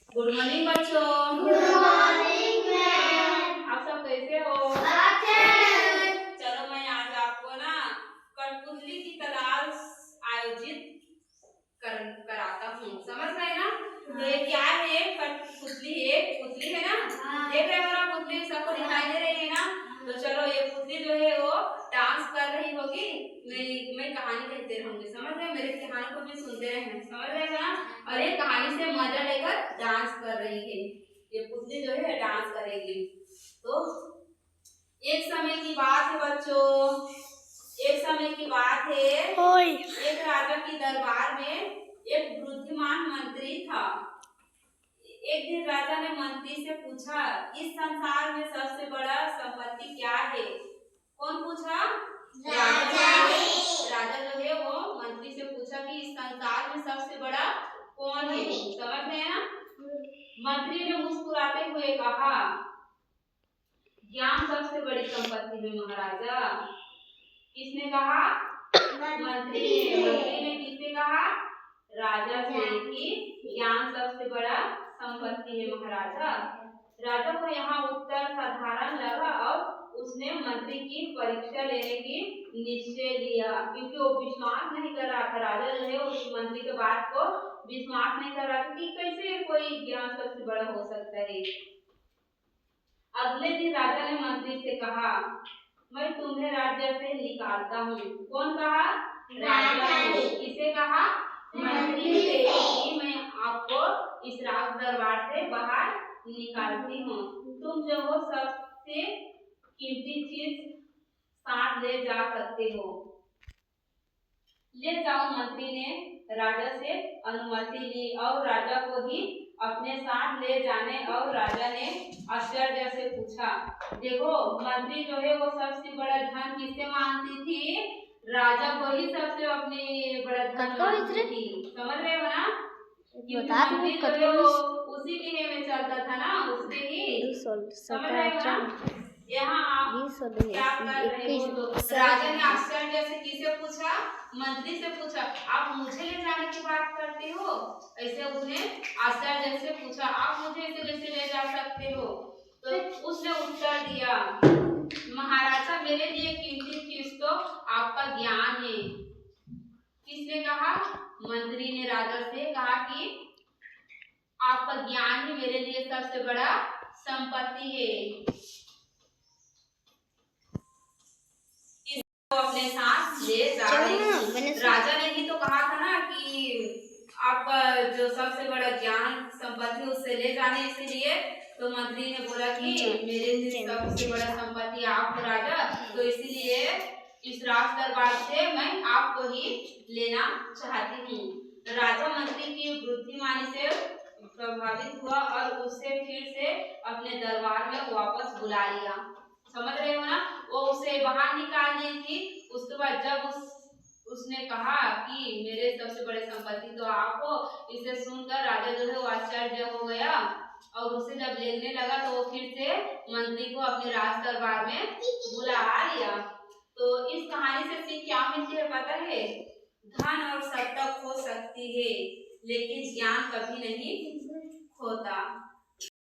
Good morning बच्चों। Good morning ma'am. आप सब कैसे हो? अच्छे। चलो मैं आज आपको ना कठपुतली की तलाश आयोजित कराता हूँ। समझ रहे ना? तो ये क्या है? कठपुतली एक पुतली है ना? देख रहे हो ना पुतली सबको दिखाई दे रही है ना? तो चलो ये पुतली जो है वो डांस कर रही होगी। मैं कहानी कहते रहूंगी। समझ रहे? मेरे कहानी को भी सुनते रहना। समझ रहे ना? और ये कहानी से मजा लेकर डांस कर रही है। ये पुतली जो है डांस करेगी। तो एक समय की बात है बच्चों। एक समय की बात है। एक राजा की दरबार में एक बुद्धिमान मंत्री था। एक दिन राजा ने मंत्री से पूछा, इस संसार में सबसे बड़ा संपत्ति क्या है? कौन पूछा? राजा जो है वो मंत्री से पूछा कि इस संसार में सबसे बड़ा कौन है? समझ रहे हैं ना? मंत्री ने मुस्कुराते हुए कहा, ज्ञान सबसे बड़ी संपत्ति है महाराजा। किसने कहा? मंत्री ने किससे कहा? राजा से कि ज्ञान सबसे बड़ा संपत्ति है महाराजा। राजा को यहाँ उत्तर साधारण लगा और उसने मंत्री की परीक्षा लेने की निश्चय लिया, क्योंकि वो विश्वास नहीं कर रहा था। राजा जो है उस मंत्री के बात को विश्वास नहीं कर रहा था कि कैसे कोई ज्ञान सबसे बड़ा हो सकता है। अगले दिन राजा ने मंत्री से कहा, मैं तुम्हें राज्य से निकालता हूँ। कौन कहा? राजा ने। किसे कहा? मंत्री से कि मैं आपको इस राज दरबार से बाहर निकालती हूँ। तुम जो हो सबसे कीमती चीज साथ ले जा सकते हो। ले जाओ। मंत्री ने राजा से अनुमति ली और राजा को ही अपने साथ ले जाने और राजा ने आश्चर्य से पूछा, देखो मंत्री जो है वो सबसे बड़ा धन किससे मानती थी? राजा को ही सबसे अपने बड़ा धन मानती थी। समझ रहे हो ना? मंत्री जो है वो उसी के में चलता था ना, उसके ही। समझ रहे हो ना? यहाँ आप क्या कर रहे हो? तो राजा ने आश्चर्य से किसे पूछा? मंत्री से पूछा, आप मुझे ले जाने की बात करते हो? ऐसे उसने आश्चर्य से पूछा, आप मुझे ऐसे कैसे ले जा सकते हो? तो उसने उत्तर दिया, महाराजा मेरे लिए कीमती चीज तो आपका ज्ञान है। किसने कहा? मंत्री ने राजा से कहा कि आपका ज्ञान ही मेरे लिए सबसे बड़ा संपत्ति है। अपने साथ ले जा रही। राजा ने ही तो कहा था ना कि आपका जो सबसे बड़ा ज्ञान संपत्ति उससे ले जाने, इसलिए तो मंत्री ने बोला कि मेरे लिए सबसे बड़ा संपत्ति आप हो राजा, तो इसलिए इस राज दरबार से मैं आपको ही लेना चाहती हूँ। राजा मंत्री की बुद्धिमानी से प्रभावित हुआ और उसे फिर से अपने दरबार में वापस बुला लिया। समझ रहे हो ना? वो उसे बाहर निकाल दी थी। उसके बाद जब उसने कहा कि मेरे सबसे बड़े संपत्ति तो आप हो, इसे सुनकर राजा जो है वो आश्चर्य हो गया और उसे जब लेने लगा तो वो फिर से मंत्री को अपने राज दरबार में बुला लिया। तो इस कहानी से सीख क्या मिलती है पता है? धन और सत्ता खो सकती है लेकिन ज्ञान कभी नहीं खोता।